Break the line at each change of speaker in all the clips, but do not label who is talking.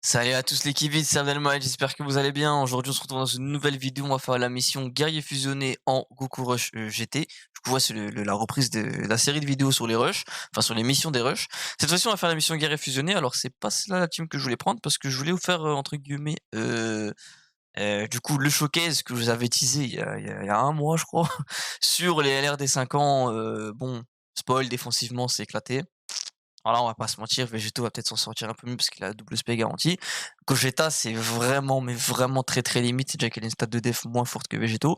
Salut à tous les kibitz, c'est Abdelmoed, j'espère que vous allez bien. Aujourd'hui, on se retrouve dans une nouvelle vidéo. On va faire la mission Guerrier fusionné en Goku Rush GT. Du coup, ouais, c'est la reprise de la série de vidéos sur les rushs, enfin sur les missions des rushs. Cette fois-ci, on va faire la mission Guerrier fusionné. Alors, c'est pas cela la team que je voulais prendre parce que je voulais vous faire, entre guillemets, du coup, le showcase que je vous avais teasé il y a un mois, je crois, sur les LR des 5 ans. Bon, spoil, défensivement, c'est éclaté. Alors là, on va pas se mentir, Végéto va peut-être s'en sortir un peu mieux parce qu'il a la double spé garantie. Gogeta, c'est vraiment, mais vraiment très très limite, c'est déjà qu'il a une stat de def moins forte que Végéto.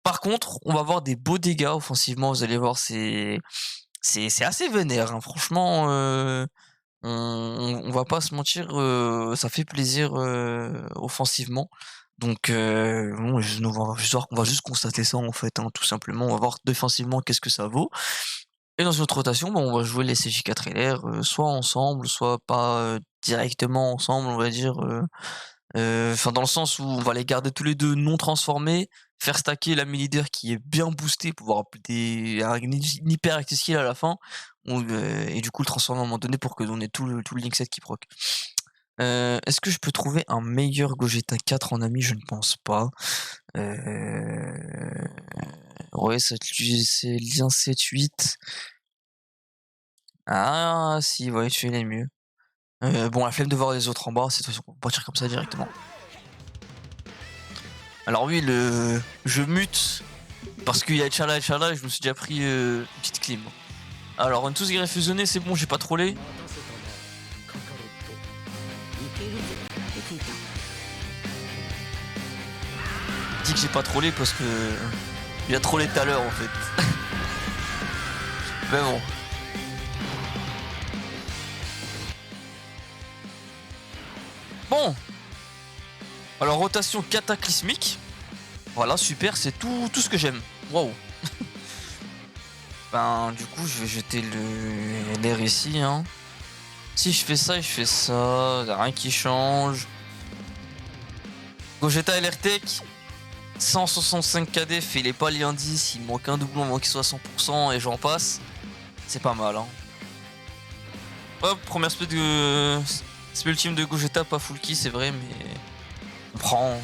Par contre, on va avoir des beaux dégâts offensivement, vous allez voir, c'est assez vénère, hein. Franchement, on va pas se mentir, ça fait plaisir offensivement. Donc, bon, on va juste constater ça en fait, hein, tout simplement. On va voir défensivement qu'est-ce que ça vaut. Et dans une autre rotation, bah, on va jouer les CJ4 LR, soit ensemble, soit pas, directement ensemble, on va dire, enfin dans le sens où on va les garder tous les 2 non transformés, faire stacker l'ami leader qui est bien boosté pour pouvoir des une hyper active skill à la fin, ou, et du coup le transformer à un moment donné pour que on ait tout le link set qui proc. Est-ce que je peux trouver un meilleur Gogeta 4 en ami? Je ne pense pas. Ouais, c'est lien 7-8. Ah si, ouais, celui-là est mieux. Bon, la flemme de voir les autres en bas, cette fois on va partir comme ça directement. Alors oui, je mute parce qu'il y a Etchala et je me suis déjà pris une petite clim. Alors, on tous guerrier fusionné, c'est bon, j'ai pas trollé. Je dis que j'ai pas trollé parce que il a trollé tout à l'heure en fait. Mais bon. Bon. Alors, rotation cataclysmique. Voilà, super, c'est tout ce que j'aime. Waouh. Ben, du coup, je vais jeter l'air ici, hein. Si je fais ça et je fais ça, y'a rien qui change. Gogeta LR Tech, 165 KDF, il est pas lien 10, il manque un doublon avant qu'il soit à 100% et j'en passe. C'est pas mal, hein. Hop, première spé ultime de Gogeta, pas full key, c'est vrai, mais on prend.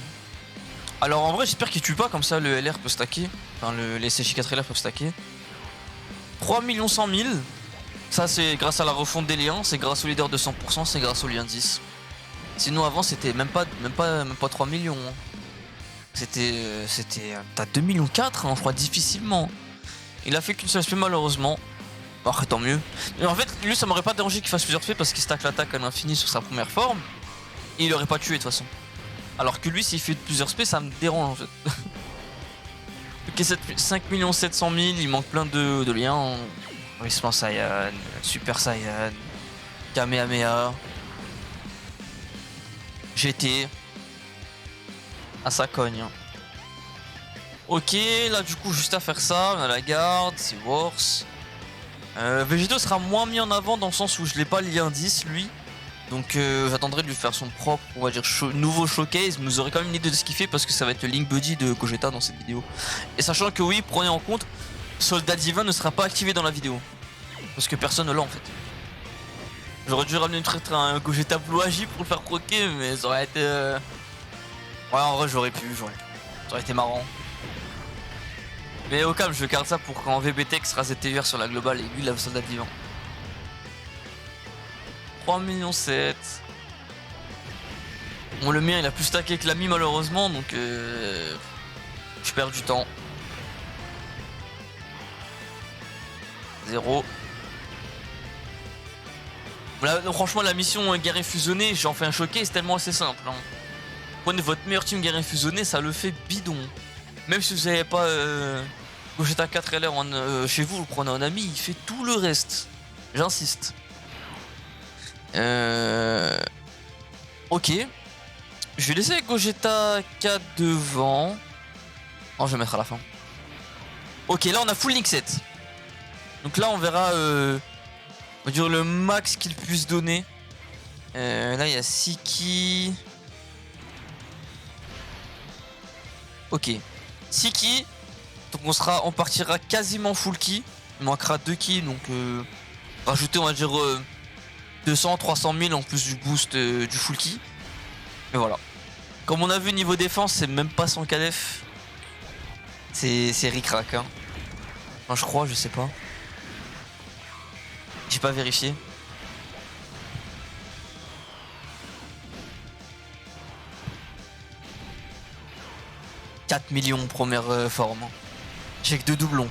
Alors en vrai, j'espère qu'il tue pas, comme ça le LR peut stacker. Enfin, les CJ4 LR peuvent stacker. 3 100 000. Ça, c'est grâce à la refonte des liens, c'est grâce au leader de 100%, c'est grâce au lien 10. Sinon, avant, c'était même pas 3 millions. Hein. T'as 2 millions 4, hein, je crois, difficilement. Il a fait qu'une seule spé, malheureusement. Bon, après, tant mieux. Mais en fait, lui, ça m'aurait pas dérangé qu'il fasse plusieurs spé parce qu'il stack l'attaque à l'infini sur sa première forme. Et il aurait pas tué, de toute façon. Alors que lui, s'il fait plusieurs spé, ça me dérange, en fait. Ok, 5 700 000, il manque plein de liens. Risman Saiyan, Super Saiyan, Kamehameha, GT. Ah, ça cogne. Hein. Ok, là du coup, juste à faire ça, on a la garde, c'est worse. Végéto sera moins mis en avant dans le sens où je l'ai pas le lien 10 lui. Donc j'attendrai de lui faire son propre, on va dire, nouveau showcase. Mais vous aurez quand même une idée de ce qu'il fait parce que ça va être le Link Buddy de Gogeta dans cette vidéo. Et sachant que oui, prenez en compte, Soldat Divin ne sera pas activé dans la vidéo. Parce que personne ne l'a en fait. J'aurais dû ramener un Gogeta Blue Agi pour le faire croquer, mais ça aurait été... Ouais, en vrai, j'aurais pu, ça aurait été marrant. Mais au calme, je garde ça pour quand VBTX sera ZTVR sur la globale et lui, il a le Soldat Divin. 3 millions 7. Bon, le mien, il a plus stacké que l'ami, malheureusement, donc je perds du temps. 0. Là, franchement, la mission guerrier fusionné, j'en fais un showcase, c'est tellement assez simple. Hein. Prenez votre meilleur team guerrier fusionné, ça le fait bidon. Même si vous n'avez pas Gogeta 4 LR chez vous, vous le prenez en ami, il fait tout le reste. J'insiste. Ok. Je vais laisser Gogeta 4 devant. Non, je vais mettre à la fin. Ok, là on a full link set. Donc là on verra on va dire le max qu'il puisse donner. Là il y a Siki. Ok. Siki. Donc on partira quasiment full key. Il manquera 2 keys, donc rajouter on va dire 200, 300 000 en plus du boost du full key. Mais voilà. Comme on a vu niveau défense, c'est même pas son KDF. C'est ric-rac hein. Enfin, je crois, je sais pas. J'ai pas vérifié. « 4 millions première forme. J'ai que 2 doublons.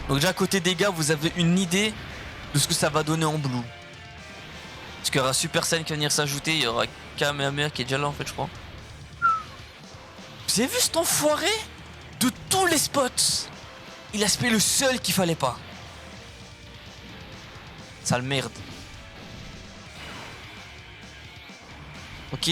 Donc déjà côté dégâts, vous avez une idée de ce que ça va donner en blue. Parce qu'il y aura Super Saiyan qui va venir s'ajouter, il y aura Kamehameha qui est déjà là en fait je crois. Vous avez vu cet enfoiré? De tous les spots, il a spé le seul qu'il fallait pas. Sale merde. Ok.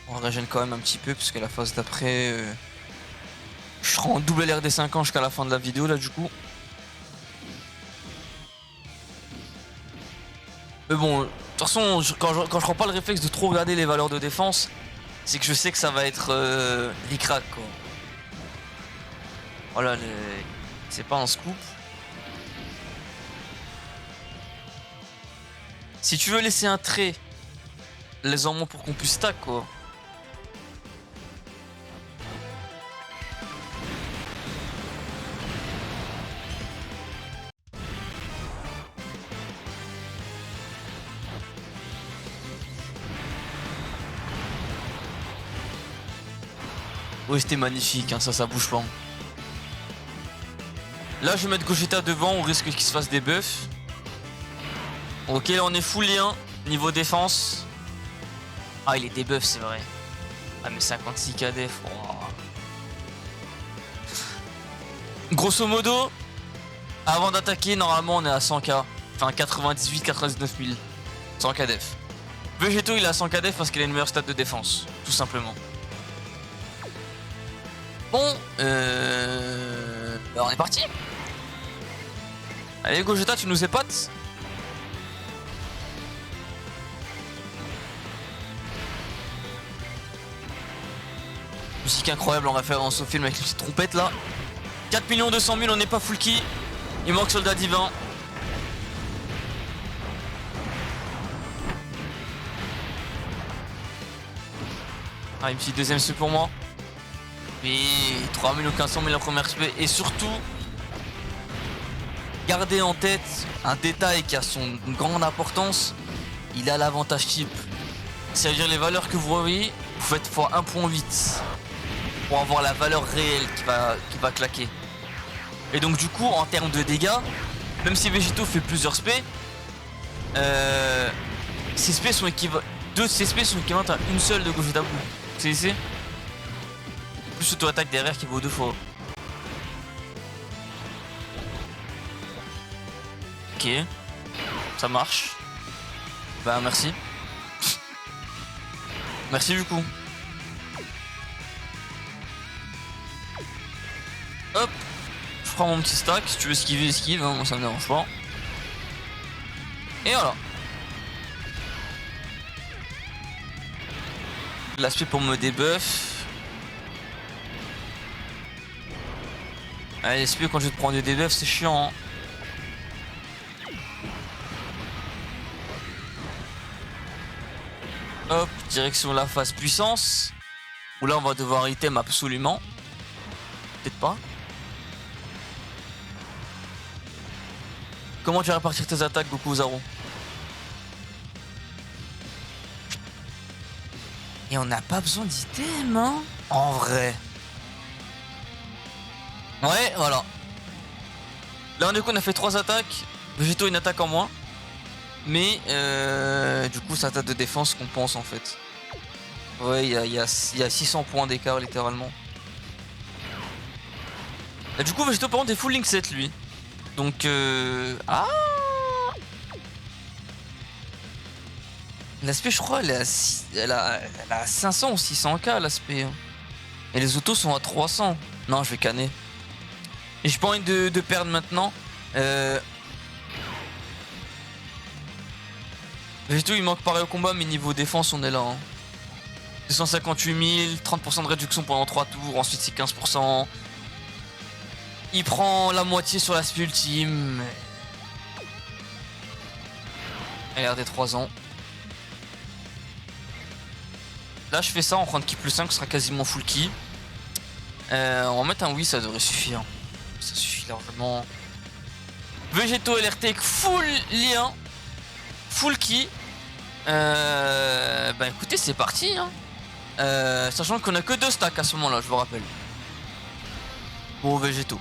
On régène quand même un petit peu parce que la phase d'après je serai en double LRD 5 ans jusqu'à la fin de la vidéo là du coup. Mais bon, de toute façon quand je prends pas le réflexe de trop regarder les valeurs de défense, c'est que je sais que ça va être ric-rac quoi. Voilà, c'est pas un scoop. Si tu veux laisser un trait, laisse-en moi pour qu'on puisse stack quoi. Oui, c'était magnifique, hein, ça bouge pas. Là, je vais mettre Gogeta devant, on risque qu'il se fasse des buffs. Ok, là, on est full lien, niveau défense. Ah, il est debuff, c'est vrai. Ah, mais 56 KDF. Wow. Grosso modo, avant d'attaquer, normalement, on est à 100k. Enfin, 98-99 000. 100 KDF. Vegeto, il est à 100 KDF parce qu'il a une meilleure stat de défense, tout simplement. Bon, on est parti. Allez Gogeta, tu nous épates. Musique incroyable en référence au film avec les petites trompettes là. 4 200 000, on n'est pas full key. Il manque Soldat Divin. Ah, une petite deuxième SP pour moi. Oui, 3 500 000 la première SP. Et surtout, gardez en tête un détail qui a son grande importance. Il a l'avantage type. C'est-à-dire les valeurs que vous voyez, vous faites x 1.8 pour avoir la valeur réelle qui va claquer. Et donc du coup, en termes de dégâts, même si Vegeto fait plusieurs spé, ces spés sont équivalents. Deux de ces spés sont équivalentes à une seule de Gogeta Blue. C'est ici. Plus auto-attaque derrière qui vaut 2 fois. Ok. Ça marche. Bah merci. Merci du coup. Hop. Je prends mon petit stack. Si tu veux esquiver, esquive. Hein. Moi ça me dérange pas. Et voilà. L'aspect pour me débuff. Allez, l'aspect quand je vais te prendre des debuffs, c'est chiant. Hein. Hop, direction la phase puissance. Où là on va devoir item absolument. Peut-être pas. Comment tu vas répartir tes attaques, Goku Zaro? Et on n'a pas besoin d'item, hein? En vrai. Ouais, voilà. Là, du coup, on a fait 3 attaques. Vegeto, une attaque en moins. Mais, du coup, sa attaque de défense compense, en fait. Ouais, il y a 600 points d'écart, littéralement. Et du coup, Vegeto, par contre, est full link 7, lui. Donc, ah! L'aspect, je crois, elle a 500 ou 600k, l'aspect. Et les autos sont à 300. Non, je vais canner. Et j'ai pas envie de perdre maintenant. Vegeto, il manque pareil au combat, mais niveau défense, on est là. Hein. 258 000, 30% de réduction pendant 3 tours, ensuite c'est 15%. Il prend la moitié sur l'aspect ultime. LRD 3 ans. Là je fais ça en prendre ki plus 5, ce sera quasiment full ki. On va mettre un oui, ça devrait suffire. Ça suffit largement. Végétaux LRT full lien. Full ki. Bah écoutez, c'est parti hein. Sachant qu'on a que 2 stacks à ce moment là, je vous rappelle. Bon, végétaux.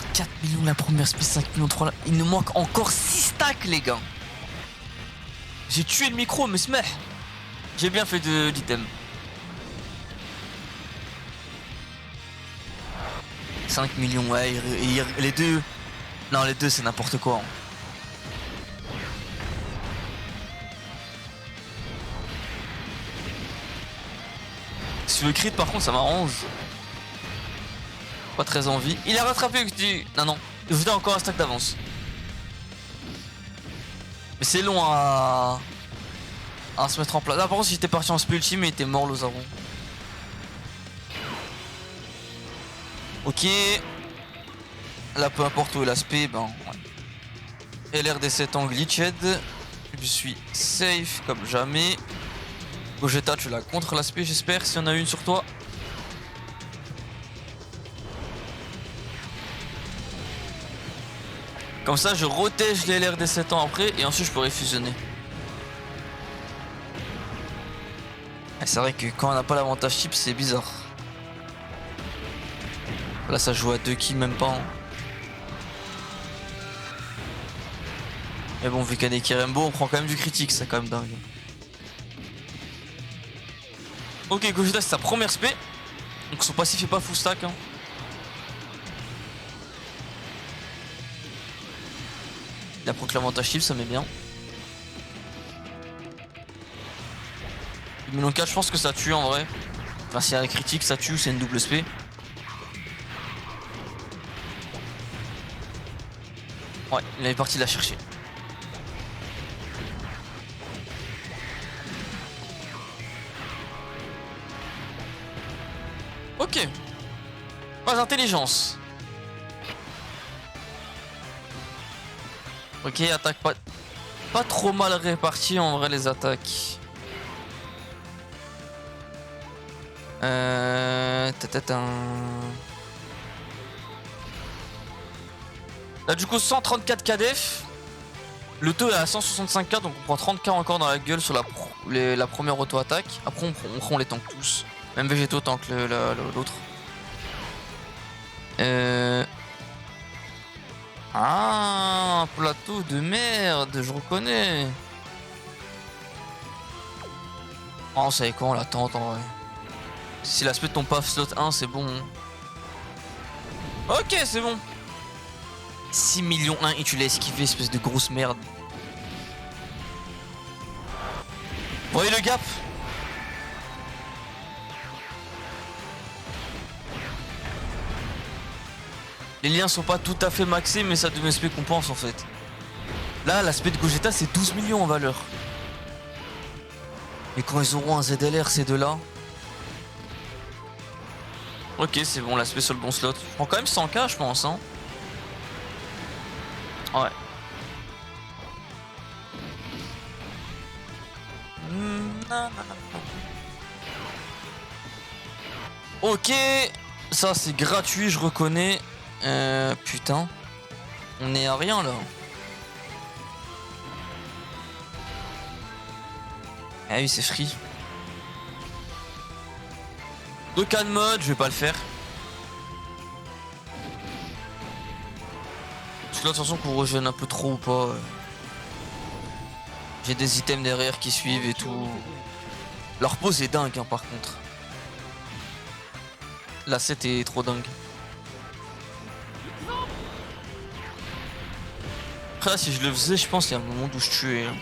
« 4 millions la première spé, 5 millions 3 là. Il nous manque encore 6 stacks les gars. J'ai tué le micro mais smeh. J'ai bien fait de l'item. 5 millions, ouais, les deux. Non, les deux, c'est n'importe quoi. Hein. Si tu veux crit, par contre, ça m'arrange. Pas très envie. Il a rattrapé du. Non, non. Il vous a encore un stack d'avance. Mais c'est long à se mettre en place. Ah, par contre, si j'étais parti en spé ultime, il était mort, Lozaro. Ok. Là, peu importe où est l'aspect, ben. Ouais. LRD7 en glitched. Je suis safe comme jamais. Gogeta, tu l'as contre l'aspect, j'espère, s'il y en a une sur toi. Comme ça, je rotège les LRD7 ans après et ensuite je pourrais fusionner. C'est vrai que quand on n'a pas l'avantage chip, c'est bizarre. Là, ça joue à 2 kills, même pas. Hein. Mais bon, vu qu'il y a des Kirembo, on prend quand même du critique, c'est quand même dingue. Ok, Gogeta, c'est sa première spé. Donc son passif est pas full stack. Hein. Il a proc l'avantage chip, ça met bien. 2 millions 4, je pense que ça tue en vrai. Enfin, s'il y a un critique, ça tue, c'est une double spé. Ouais, il est parti la chercher. Ok. Pas d'intelligence. Ok, attaque pas trop mal répartie en vrai les attaques. Là du coup 134 KDF. Le taux est à 165k donc on prend 30k encore dans la gueule sur la première auto-attaque. Après on les tank tous. Même végétaux tank l'autre. Ah, un plateau de merde, je reconnais. Oh, on savait quoi, on l'attend en vrai. Si l'aspect de ton paf slot 1, c'est bon. Ok, c'est bon. 6 millions 1 et tu l'as esquivé, espèce de grosse merde. Voyez le gap. Les liens sont pas tout à fait maxés, mais ça devient SP qu'on pense en fait. Là, l'aspect de Gogeta, c'est 12 millions en valeur. Et quand ils auront un ZLR, ces deux-là. Ok, c'est bon, l'aspect sur le bon slot. Je prends quand même 100k, je pense. Hein. Ouais. Ok, ça c'est gratuit, je reconnais. Putain, on est à rien là. Ah oui, c'est free. 2K de mode, je vais pas le faire. Parce que là, attention qu'on rejoigne un peu trop ou pas. J'ai des items derrière qui suivent et tout. Leur pose est dingue hein, par contre. La 7 est trop dingue. Après là, si je le faisais, je pense qu'il y a un moment où je tuais. Hein.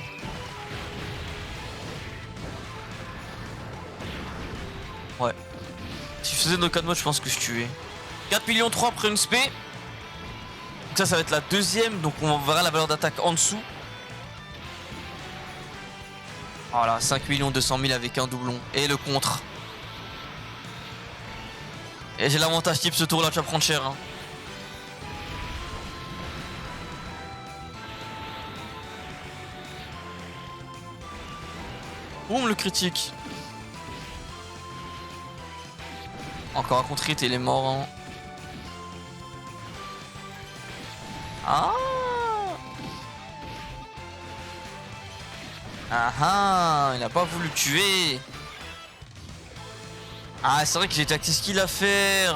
Ouais. Si je faisais nos 4 modes, je pense que je tuais. 4 millions 3 après une spé. Donc ça va être la deuxième, donc on verra la valeur d'attaque en dessous. Voilà, 5 200 000 avec un doublon. Et le contre. Et j'ai l'avantage type ce tour là, tu vas prendre cher. Hein. Boum, le critique. Encore un contre hit et il est mort. Hein. Ah. Ah ah, il a pas voulu tuer. Ah, c'est vrai que j'ai tactique skill à faire.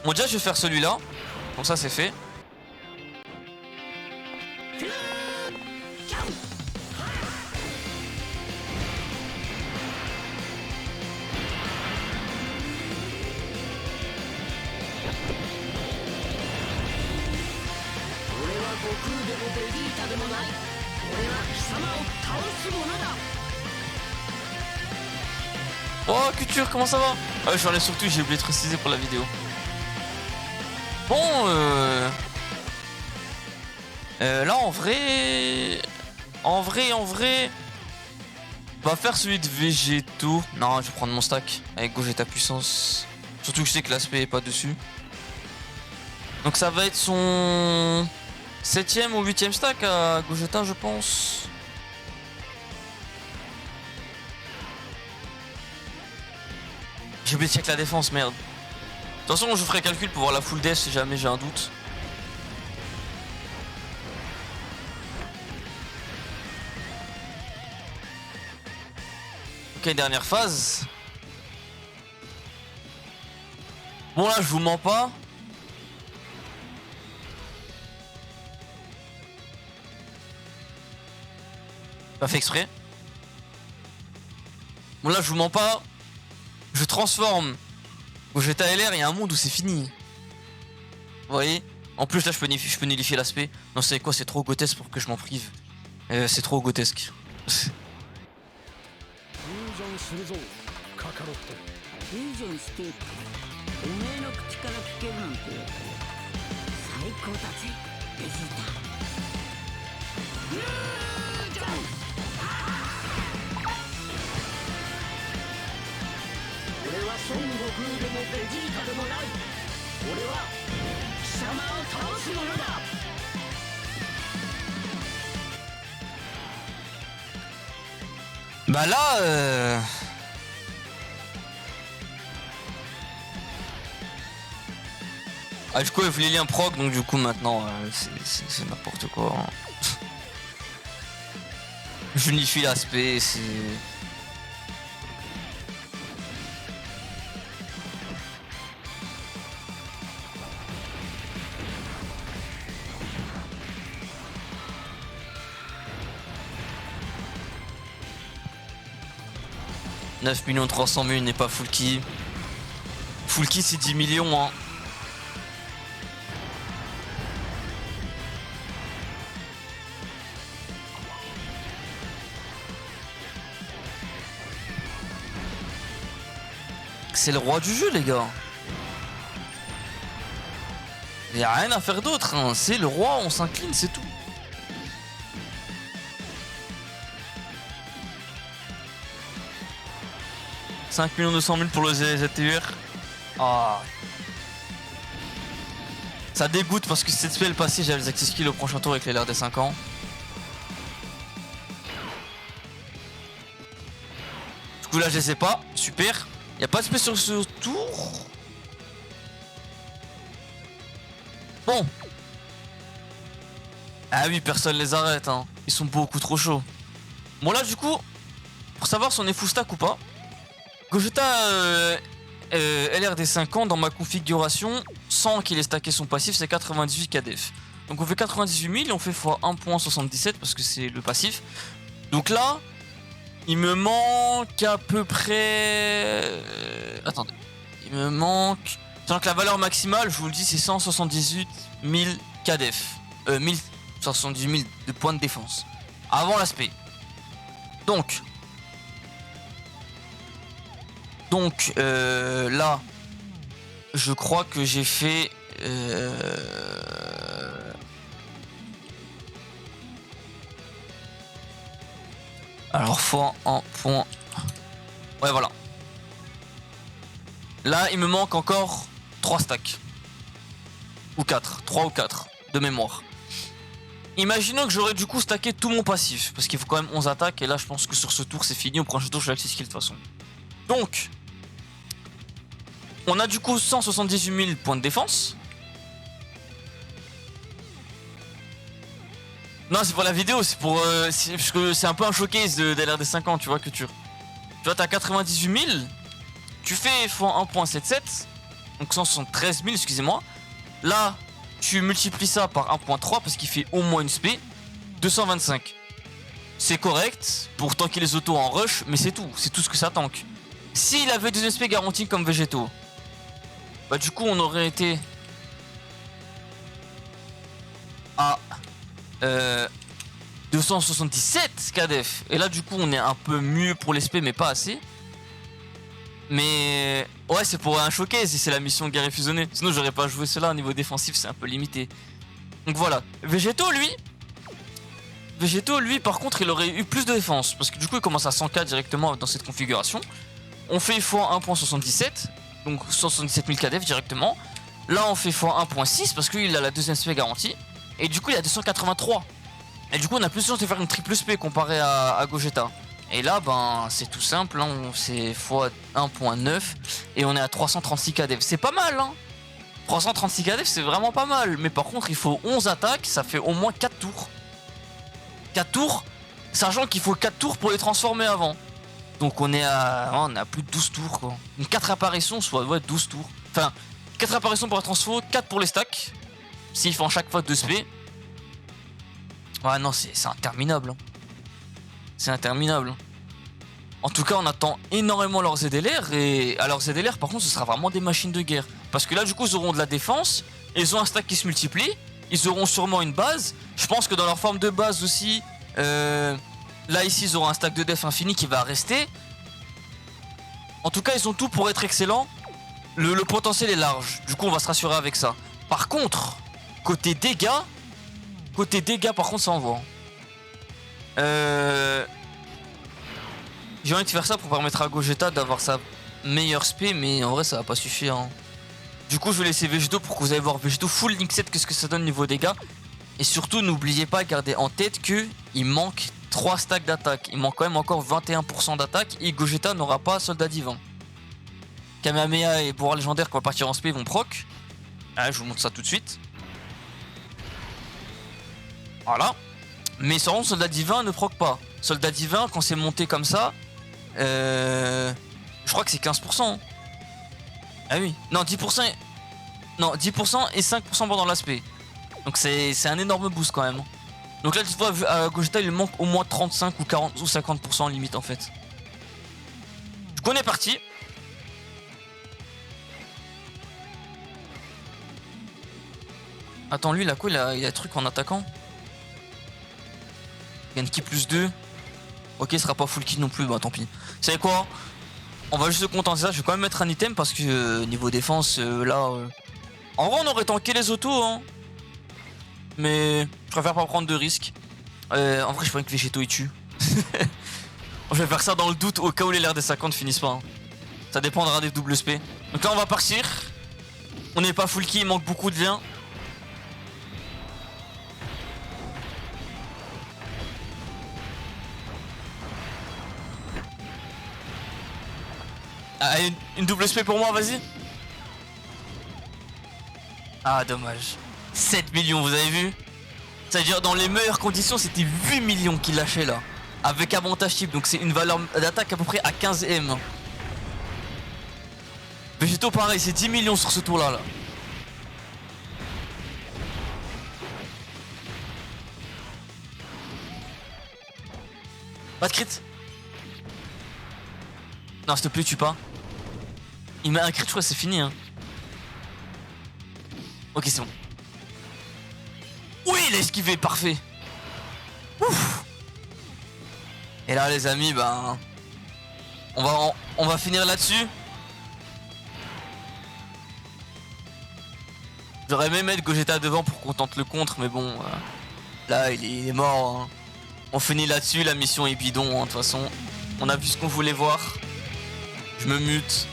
Bon, déjà, je vais faire celui-là. Comme ça, c'est fait. Oh, culture, comment ça va? Ah ouais, j'en ai surtout, j'ai oublié de préciser pour la vidéo. Bon, là, en vrai, on va faire celui de végétaux. Non, je vais prendre mon stack avec Gogeta puissance. Surtout que je sais que l'aspect est pas dessus. Donc ça va être son 7ème ou 8ème stack à Gogeta, je pense. J'ai oublié de check la défense, merde. De toute façon, je ferai calcul pour voir la full death si jamais j'ai un doute. Ok, dernière phase. Bon là, je vous mens pas. Pas fait exprès. Bon là, je vous mens pas. Je transforme Gogeta LR, il y a un monde où c'est fini. Vous voyez? En plus là je peux nullifier l'aspect. Non, c'est quoi? C'est trop grotesque pour que je m'en prive. C'est trop grotesque. Bah là ah, du coup il voulait lire un proc, donc du coup maintenant c'est n'importe quoi. J'unifie l'aspect, c'est... « 9 300 000 n'est pas full key. Full key c'est 10 millions hein. C'est le roi du jeu les gars. Il n'y a rien à faire d'autre hein. C'est le roi, on s'incline, c'est tout. « 5 200 000 pour le ZTUR. Ah. Ça dégoûte parce que cette spell passée, j'avais les access skills au prochain tour avec les LR des 5 ans. Du coup là je les ai pas, super. Y a pas de spell sur ce tour. Bon. Ah oui, personne les arrête hein. Ils sont beaucoup trop chauds. Bon là du coup, pour savoir si on est full stack ou pas, Gogeta LR des 5 ans dans ma configuration, sans qu'il ait stacké son passif, c'est 98 KDF. Donc on fait 98 000 et on fait x 1.77 parce que c'est le passif. Donc là, il me manque à peu près... attendez. Il me manque... Donc la valeur maximale, je vous le dis, c'est 178 000 KDF. 178 000 de points de défense. Avant l'aspect. Donc là, je crois que j'ai fait Alors fois 1 point. Ouais voilà. Là il me manque encore 3 stacks. Ou 4. 3 ou 4 de mémoire. Imaginons que j'aurais du coup stacké tout mon passif. Parce qu'il faut quand même 11 attaques. Et là je pense que sur ce tour c'est fini. Au prochain tour je vais avec 6 kills de toute façon. Donc on a du coup 178 000 points de défense. Non, c'est pour la vidéo, c'est pour. Parce que c'est un peu un showcase de LRD 50, tu vois, que tu vois, t'as 98 000, tu fais x 1.77, donc 173 000, excusez-moi. Là, tu multiplies ça par 1.3 parce qu'il fait au moins une spé, 225. C'est correct pour tanker les autos en rush, mais c'est tout ce que ça tank. S'il avait des SP garantis comme végétaux, bah du coup on aurait été à 277 KDF. Et là du coup on est un peu mieux pour l'SP mais pas assez. Mais ouais, c'est pour un showcase et c'est la mission guerrier fusionné. Sinon j'aurais pas joué cela au niveau défensif, c'est un peu limité. Donc voilà. Végétaux lui par contre il aurait eu plus de défense. Parce que du coup il commence à 100k directement dans cette configuration. On fait x 1.77. Donc 177 000 KDF directement. Là on fait x 1.6 parce qu'il a la deuxième SP garantie. Et du coup il a 283. Et du coup on a plus de chance de faire une triple SP comparé à Gogeta. Et là ben c'est tout simple, hein, c'est x 1.9 et on est à 336 KDF. C'est pas mal hein. 336 KDF c'est vraiment pas mal. Mais par contre il faut 11 attaques, ça fait au moins 4 tours. 4 tours, sachant qu'il faut 4 tours pour les transformer avant. Donc on est à plus de 12 tours quoi. Une 4 apparitions soit ouais, 12 tours. Enfin 4 apparitions pour la transfo, 4 pour les stacks. S'ils font chaque fois 2 SP. Ouais non c'est interminable. C'est interminable. En tout cas on attend énormément leurs ZLR. Et à leurs ZLR par contre ce sera vraiment des machines de guerre. Parce que là du coup ils auront de la défense. Ils ont un stack qui se multiplie. Ils auront sûrement une base. Je pense que dans leur forme de base aussi là ici ils auront un stack de def infini qui va rester. En tout cas ils ont tout pour être excellents. Le potentiel est large. Du coup on va se rassurer avec ça. Par contre côté dégâts par contre ça envoie. J'ai envie de faire ça pour permettre à Gogeta d'avoir sa meilleure spé, mais en vrai ça va pas suffire hein. Du coup je vais laisser Végétaux pour que vous allez voir Végétaux full Link 7, qu'est-ce que ça donne niveau dégâts. Et surtout n'oubliez pas, gardez en tête que il manque 3 stacks d'attaque. Il manque quand même encore 21% d'attaque et Gogeta n'aura pas soldat divin. Kamehameha et pouvoir légendaire qui va partir en spé vont proc. Ah, je vous montre ça tout de suite. Voilà. Mais sans soldat divin ne proc pas. Soldat divin quand c'est monté comme ça, je crois que c'est 15%. Hein. Ah oui. Non 10%. Non 10% et 5% pendant l'aspect. Donc c'est un énorme boost quand même. Donc là tu vois à Gogeta il manque au moins 35 ou 40 ou 50% en limite en fait. Du coup on est parti. Attends lui il a quoi, il a truc en attaquant. Gagne qui plus 2. Ok ce sera pas full kill non plus, bah tant pis. Vous savez quoi, on va juste se contenter de ça, je vais quand même mettre un item parce que niveau défense là en vrai on aurait tanké les autos hein. Mais je préfère pas prendre de risques. En vrai je pourrais que Végétaux il tue. Je vais faire ça dans le doute au cas où les LR des 50 finissent pas hein. Ça dépendra des doubles SP. Donc là on va partir. On n'est pas full kill, il manque beaucoup de liens. Ah, une double SP pour moi, vas-y. Ah, dommage. 7 millions, vous avez vu? C'est-à-dire, dans les meilleures conditions, c'était 8 millions qu'il lâchait là. Avec avantage type, donc c'est une valeur d'attaque à peu près à 15 M. Végétaux, pareil, c'est 10 millions sur ce tour-là. Là. Pas de crit. Non, s'il te plaît, tue pas. Il met un crit, je crois, c'est fini. Hein. Ok, c'est bon. Oui, il a esquivé, parfait. Ouf. Et là, les amis, ben... On va finir là-dessus. J'aurais aimé mettre Gogeta devant pour qu'on tente le contre, mais bon, là il est mort. Hein. On finit là-dessus, la mission est bidon, hein, de toute façon. On a vu ce qu'on voulait voir. Je me mute.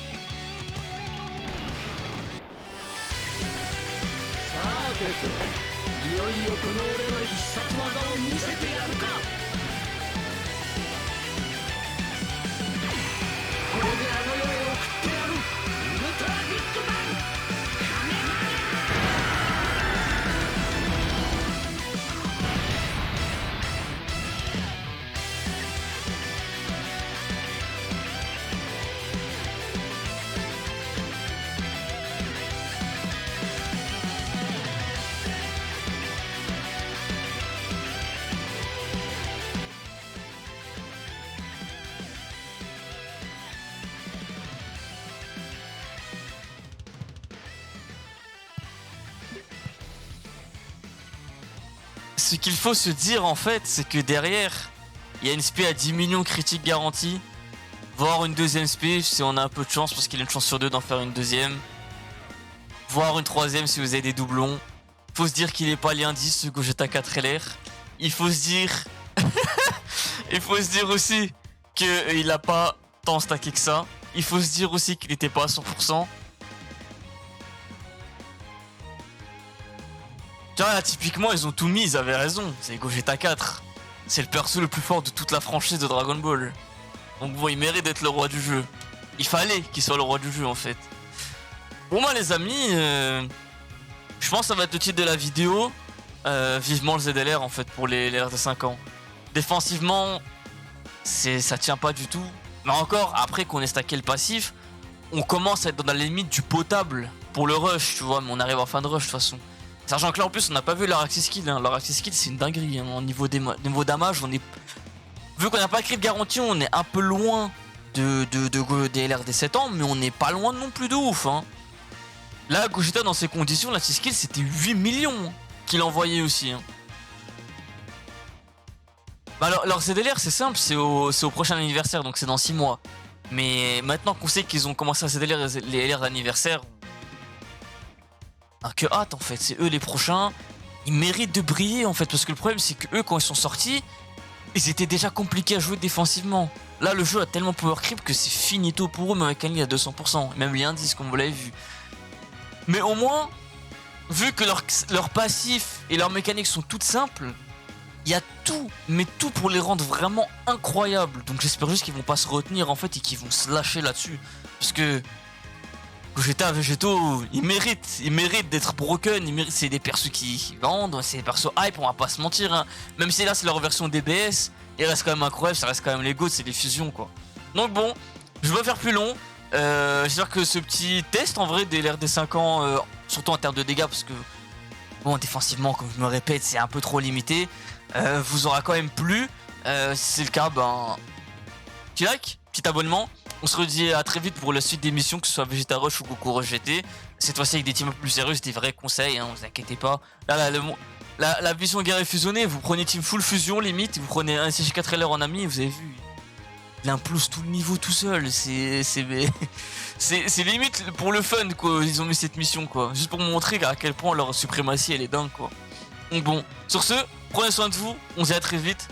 Ce qu'il faut se dire en fait, c'est que derrière, il y a une spé à 10 millions critique garantie, voire une deuxième spé si on a un peu de chance, parce qu'il y a une chance sur deux d'en faire une deuxième, voire une troisième si vous avez des doublons. Faut se dire qu'il est pas lien 10 ce Gogeta 4 LR. Il faut se dire, il faut se dire aussi qu'il a pas tant stacké que ça. Il faut se dire aussi qu'il était pas à 100%. Tu vois là typiquement ils ont tout mis, ils avaient raison, c'est Gogeta 4. C'est le perso le plus fort de toute la franchise de Dragon Ball. Donc bon, il mérite d'être le roi du jeu. Il fallait qu'il soit le roi du jeu en fait. Pour moi les amis, je pense que ça va être le titre de la vidéo. Vivement le ZLR en fait pour les LR de 5 ans. Défensivement, ça tient pas du tout. Mais encore, après qu'on ait stacké le passif, on commence à être dans la limite du potable pour le rush, tu vois, mais on arrive en fin de rush de toute façon. Sachant que là en plus on n'a pas vu leur access skill, hein. Leur access skill c'est une dinguerie, hein. Au niveau damage, on est... Vu qu'on n'a pas écrit de garantie, on est un peu loin des LR des 7 ans, mais on n'est pas loin non plus de ouf, hein. Là Gogeta dans ces conditions, l'access skill c'était 8 millions qu'il envoyait aussi, hein. Bah leur CDLR c'est simple, c'est au prochain anniversaire, donc c'est dans 6 mois. Mais maintenant qu'on sait qu'ils ont commencé à CDLR les LR d'anniversaire, que hâte en fait, c'est eux les prochains. Ils méritent de briller en fait, parce que le problème c'est que eux quand ils sont sortis, ils étaient déjà compliqués à jouer défensivement. Là le jeu a tellement power creep que c'est finito pour eux, même avec un lit à 200%, même les indices comme vous l'avez vu. Mais au moins, vu que leur passif et leurs mécaniques sont toutes simples, il y a tout, mais tout pour les rendre vraiment incroyables. Donc j'espère juste qu'ils vont pas se retenir en fait et qu'ils vont se lâcher là-dessus. Parce que Gogeta, Végéto, ils méritent d'être broken, c'est des persos qui vendent, c'est des persos hype, on va pas se mentir, hein. Même si là c'est leur version DBS, il reste quand même incroyable, ça reste quand même les GOAT, c'est des fusions quoi. Donc bon, je vais pas faire plus long, j'espère que ce petit test en vrai des LR des 5 ans, surtout en termes de dégâts, parce que bon défensivement comme je me répète c'est un peu trop limité, vous aura quand même plu, si c'est le cas ben, petit like, petit abonnement. On se redit à très vite pour la suite des missions, que ce soit Vegeta Rush ou Goku Rush GT. Cette fois-ci avec des teams un peu plus sérieuses, des vrais conseils, hein, vous inquiétez pas. Là, la mission guerrier fusionnée, vous prenez team full fusion limite, vous prenez un SG4LR en ami, vous avez vu, il implose tout le niveau tout seul. C'est limite pour le fun quoi, ils ont mis cette mission quoi. Juste pour montrer à quel point leur suprématie elle est dingue quoi. Donc bon, sur ce, prenez soin de vous, on se dit à très vite.